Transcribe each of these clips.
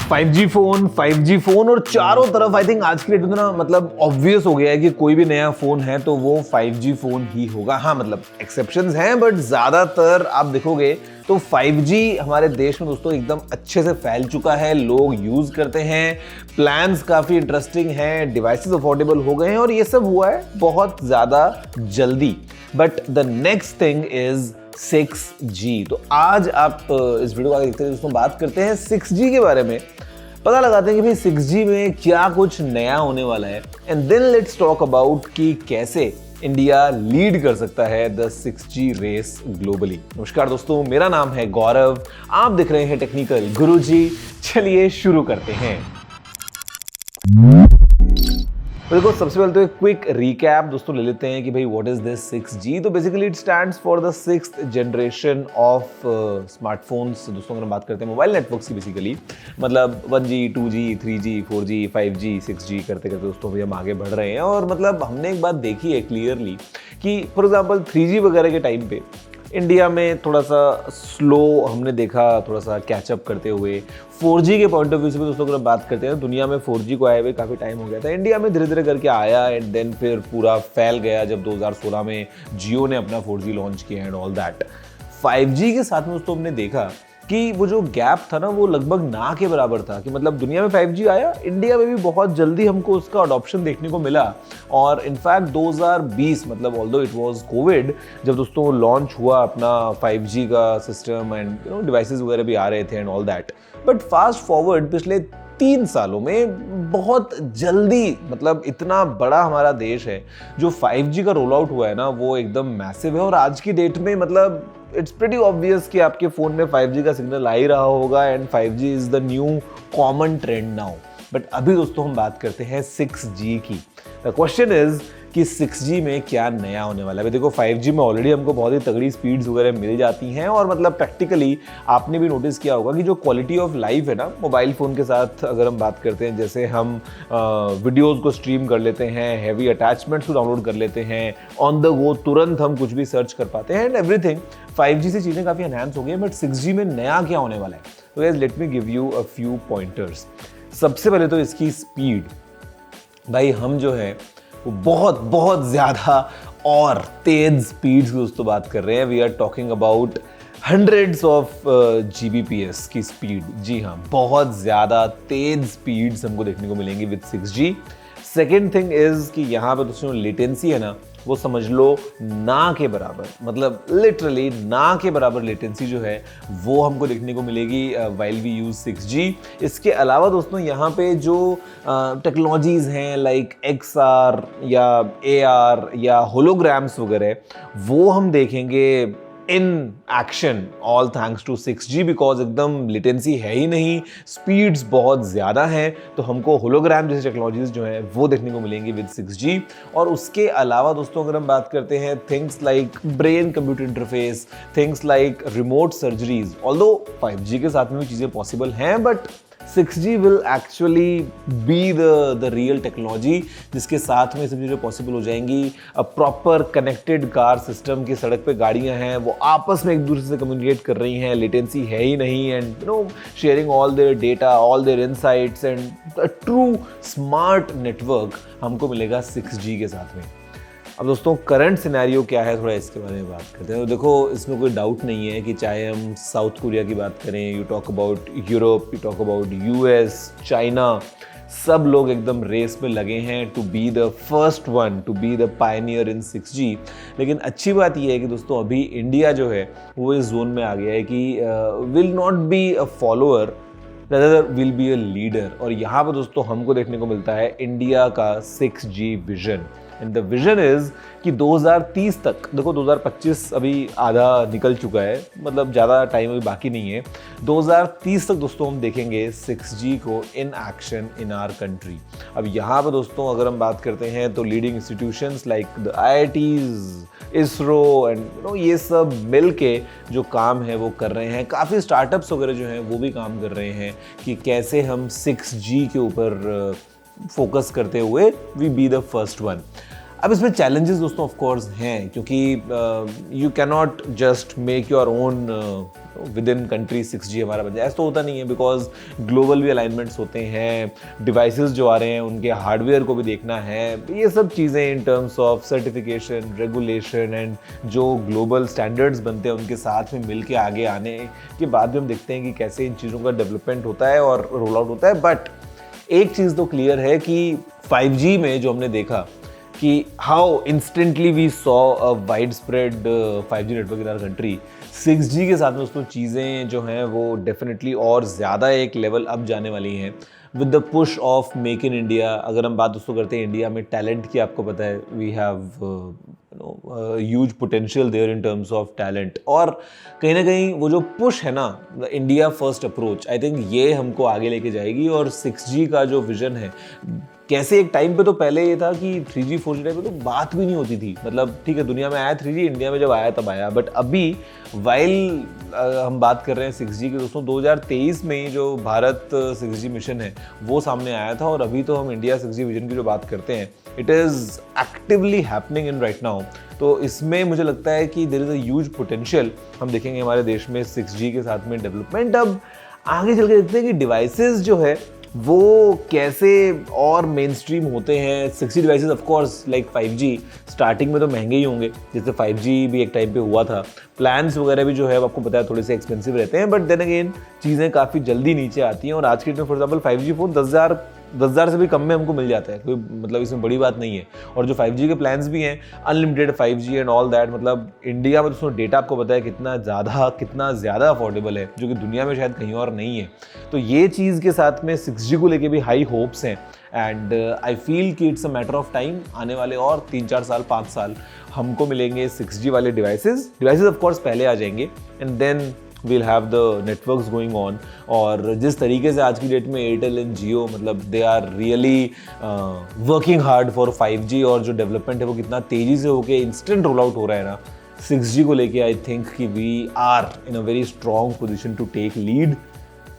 5G phone और चारों तरफ आई थिंक आज की डेट में ना मतलब ऑब्वियस हो गया है कि कोई भी नया फोन है तो वो 5G फोन ही होगा। हाँ मतलब एक्सेप्शंस हैं बट ज्यादातर आप देखोगे तो 5G हमारे देश में दोस्तों एकदम अच्छे से फैल चुका है, लोग यूज करते हैं, प्लान्स काफी इंटरेस्टिंग हैं, डिवाइसेस अफोर्डेबल हो गए हैं और ये सब हुआ है बहुत ज्यादा जल्दी। But the next thing is 6G। तो आज आप इस वीडियो को आगे देखते हैं दोस्तों बात करते हैं 6G के बारे में, पता लगाते हैं कि भाई 6G में क्या कुछ नया होने वाला है and then let's talk about कि कैसे इंडिया लीड कर सकता है द 6G रेस ग्लोबली। नमस्कार दोस्तों, मेरा नाम है गौरव, आप देख रहे हैं टेक्निकल गुरुजी। चलिए शुरू करते हैं। देखो सबसे पहले तो एक क्विक रिकैप दोस्तों ले लेते हैं कि भाई व्हाट इज दिस 6G। तो basically it stands for the 6th generation of smartphones. दोस्तों अगर हम बात करते हैं मोबाइल नेटवर्क्स की, बेसिकली मतलब 1G 2G 3G 4G 5G 6G करते करते दोस्तों अभी हम आगे बढ़ रहे हैं। और मतलब हमने एक बात देखी है क्लियरली कि फॉर एग्जाम्पल 3G वगैरह के टाइम पे इंडिया में थोड़ा सा स्लो हमने देखा, थोड़ा सा कैचअप करते हुए। 4G के पॉइंट ऑफ व्यू से भी दोस्तों अगर बात करते हैं, दुनिया में 4G को आए हुए काफ़ी टाइम हो गया था, इंडिया में धीरे धीरे करके आया एंड देन फिर पूरा फैल गया जब 2016 में जियो ने अपना 4G लॉन्च किया एंड ऑल दैट। 5G के साथ में दोस्तों हमने देखा कि वो जो गैप था ना वो लगभग ना के बराबर था, कि मतलब दुनिया में 5G आया, इंडिया में भी बहुत जल्दी हमको उसका अडॉप्शन देखने को मिला। और इनफैक्ट 2020 मतलब ऑल्दो इट वाज कोविड, जब दोस्तों लॉन्च हुआ अपना 5G का सिस्टम एंड डिवाइसेस वगैरह भी आ रहे थे and all that. But fast forward पिछले 3 सालों में बहुत जल्दी, मतलब इतना बड़ा हमारा देश है, जो 5G का रोल आउट हुआ है ना वो एकदम मैसिव है। और आज की डेट में मतलब इट्स प्रीटी ऑब्वियस कि आपके फोन में 5G का सिग्नल आ ही रहा होगा and 5G is the new common trend now. But अभी दोस्तों हम बात करते हैं 6G की। द क्वेश्चन इज कि 6G में क्या नया होने वाला है। देखो 5G में ऑलरेडी हमको बहुत ही तगड़ी स्पीड्स वगैरह मिल जाती हैं और मतलब प्रैक्टिकली आपने भी नोटिस किया होगा कि जो क्वालिटी ऑफ लाइफ है ना मोबाइल फ़ोन के साथ अगर हम बात करते हैं, जैसे हम वीडियोज़ को स्ट्रीम कर लेते हैं, हैवी अटैचमेंट्स को डाउनलोड कर लेते हैं, ऑन द गो तुरंत हम कुछ भी सर्च कर पाते हैं एंड एवरीथिंग। 5G से चीज़ें काफ़ी एनहांस हो गई हैं, बट 6G में नया क्या होने वाला है? तो guys let me give you a few pointers. सबसे पहले तो इसकी स्पीड। भाई हम जो है वो बहुत बहुत ज़्यादा और तेज स्पीड्स की दोस्तों बात कर रहे हैं। We are talking about hundreds of Gbps की स्पीड। जी हाँ, बहुत ज़्यादा तेज स्पीड्स हमको देखने को मिलेंगी with 6G। Second thing is कि यहाँ पे दोस्तों लेटेंसी है ना वो समझ लो ना के बराबर, मतलब लिटरली ना के बराबर लेटेंसी जो है वो हमको देखने को मिलेगी व्हाइल वी यूज 6G। इसके अलावा दोस्तों यहाँ पे जो टेक्नोलॉजीज हैं लाइक XR या AR या होलोग्राम्स वगैरह, वो हम देखेंगे in action all thanks to 6G, because एकदम लेटेंसी है ही नहीं, स्पीड्स बहुत ज़्यादा हैं, तो हमको होलोग्राम जैसी टेक्नोलॉजीज जो हैं वो देखने को मिलेंगी विद 6G। और उसके अलावा दोस्तों अगर हम बात करते हैं things like brain computer interface, things like remote surgeries, although 5G के साथ में भी चीज़ें पॉसिबल हैं, but 6G will actually be the real technology जिसके साथ में सब चीज़ें पॉसिबल हो जाएंगी। प्रॉपर कनेक्टेड कार सिस्टम की सड़क पे गाड़ियां हैं, वो आपस में एक दूसरे से कम्युनिकेट कर रही हैं, लेटेंसी है ही नहीं and sharing all their data, all their insights and true smart network हमको मिलेगा 6G के साथ में। अब दोस्तों करंट सिनेरियो क्या है, थोड़ा इसके बारे में बात करते हैं। तो देखो इसमें कोई डाउट नहीं है कि चाहे हम साउथ कोरिया की बात करें, you talk about Europe, you talk about US, China, सब लोग एकदम रेस में लगे हैं to be the first one, to be the pioneer in 6G। लेकिन अच्छी बात यह है कि दोस्तों अभी इंडिया जो है वो इस जोन में आ गया है कि will not be a follower, rather will be a leader। और यहाँ पर दोस्तों हमको देखने को मिलता है इंडिया का 6G vision and the vision is कि 2030 तक, देखो 2025 अभी आधा निकल चुका है, मतलब ज़्यादा टाइम अभी बाकी नहीं है, 2030 तक दोस्तों हम देखेंगे 6G को in action in our country. अब यहाँ पर दोस्तों अगर हम बात करते हैं तो leading institutions like the IITs, ISRO and ये सब मिल के जो काम है वो कर रहे हैं। काफ़ी स्टार्टअप्स वगैरह जो हैं वो भी काम कर रहे हैं कि कैसे हम 6G के ऊपर फोकस करते हुए we be the first one. अब इसमें चैलेंजेस दोस्तों ऑफ कोर्स हैं, क्योंकि you can not just make your own within country 6G हमारा बन जाए, ऐसा तो होता नहीं है, बिकॉज ग्लोबल भी अलाइनमेंट्स होते हैं, डिवाइसेस जो आ रहे हैं उनके हार्डवेयर को भी देखना है, ये सब चीज़ें इन terms of certification, regulation and जो ग्लोबल स्टैंडर्ड्स बनते हैं उनके साथ में मिल के आगे आने के बाद भी हम देखते हैं कि कैसे इन चीज़ों का डेवलपमेंट होता है और रोल आउट होता है। बट एक चीज़ तो क्लियर है कि 5G में जो हमने देखा कि how instantly we saw a wide spread 5G network in our country, 6G के साथ में दोस्तों चीज़ें जो हैं वो डेफिनेटली और ज़्यादा एक लेवल अप जाने वाली हैं with the push of make in India. अगर हम बात दोस्तों करते हैं इंडिया में टैलेंट की, आपको पता है we have huge potential there in terms of talent, और कहीं ना कहीं वो जो पुश है ना, India first approach, I think ये हमको आगे लेके जाएगी। और 6G का जो विजन है, कैसे एक टाइम पे तो पहले ये था कि 3G 4G टाइम पे तो बात भी नहीं होती थी, मतलब ठीक है दुनिया में आया 3G, इंडिया में जब आया तब आया, बट अभी वाइल हम बात कर रहे हैं 6G की दोस्तों, 2023 में ही जो भारत 6G मिशन है वो सामने आया था, और अभी तो हम इंडिया 6G विजन की जो बात करते हैं, it is actively happening in right now. तो इसमें मुझे लगता है कि there is a huge potential हम देखेंगे हमारे देश में 6G के साथ में डेवलपमेंट। अब आगे चल के देखते हैं कि डिवाइसेस जो है वो कैसे और मेन स्ट्रीम होते हैं। 6G devices of course like 5G starting में तो महंगे ही होंगे, जैसे 5G भी एक टाइम पे हुआ था, प्लान्स वगैरह भी जो है आपको पता है थोड़े से एक्सपेंसिव रहते हैं, बट देन अगेन चीज़ें काफ़ी जल्दी नीचे आती हैं, और आज के डेट में फॉर एग्जाम्पल 5G फ़ोन 10,000 से भी कम में हमको मिल जाता है, कोई मतलब इसमें बड़ी बात नहीं है। और जो 5G के प्लान्स भी हैं, unlimited 5G and all that, मतलब इंडिया में दोस्तों डेटा आपको पता है कितना ज़्यादा अफोर्डेबल है, जो कि दुनिया में शायद कहीं और नहीं है। तो ये चीज़ के साथ में 6G को लेके भी हाई होप्स हैं, एंड आई फील कि it's a matter of time, आने वाले और 3-4 साल 5 साल हमको मिलेंगे 6G वाले डिवाइसेस ऑफ कोर्स पहले आ जाएंगे, and then we'll have the networks going on। और जिस तरीके से आज की डेट में एयरटेल एंड जियो, मतलब they are really working hard for 5G, और जो डेवलपमेंट है वो कितना तेज़ी से होके इंस्टेंट रोल आउट हो रहा है ना 6G को लेके, आई थिंक कि we are in a very strong position to take lead.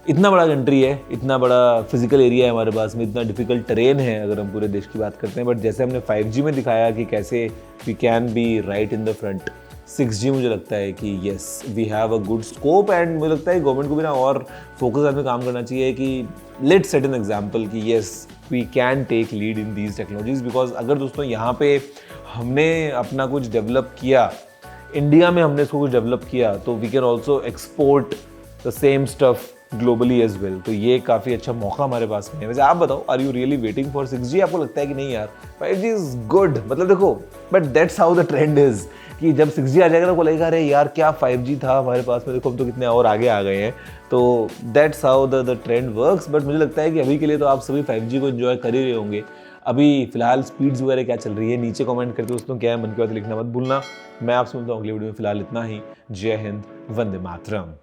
इतना बड़ा कंट्री है, इतना बड़ा फिजिकल एरिया है हमारे पास में, इतना डिफिकल्ट ट्रेन है अगर हम पूरे देश की बात करते हैं, बट जैसे हमने 5G में दिखाया कि कैसे we can be right in the front, 6G मुझे लगता है कि yes we have a good scope, and मुझे लगता है गवर्नमेंट को भी ना और फोकस में काम करना चाहिए कि लेट्स सेट एन एग्जांपल कि yes we can take lead in these technologies. Because अगर दोस्तों यहाँ पे हमने अपना कुछ डेवलप किया, इंडिया में हमने इसको कुछ डेवलप किया, तो we can also export the same stuff globally as well. तो ये काफ़ी अच्छा मौका हमारे पास में है। वैसे आप बताओ, are you really waiting for 6G? आपको लगता है कि नहीं यार 5G इज गुड, मतलब देखो, but that's how the trend is कि जब 6G आ जाएगा तो बोलेगा अरे यार क्या 5G था हमारे पास में, देखो हम तो कितने और आगे आ गए हैं। तो that's how the trend works. But मुझे लगता है कि अभी के लिए तो आप सभी 5G को एंजॉय कर ही रहे होंगे। अभी फिलहाल स्पीड्स वगैरह क्या चल रही है नीचे कमेंट करके दोस्तों क्या है मन की बात लिखना मत भूलना। मैं आपसे मिलता हूँ अगली वीडियो में, फिलहाल इतना ही। जय हिंद, वंदे मातरम।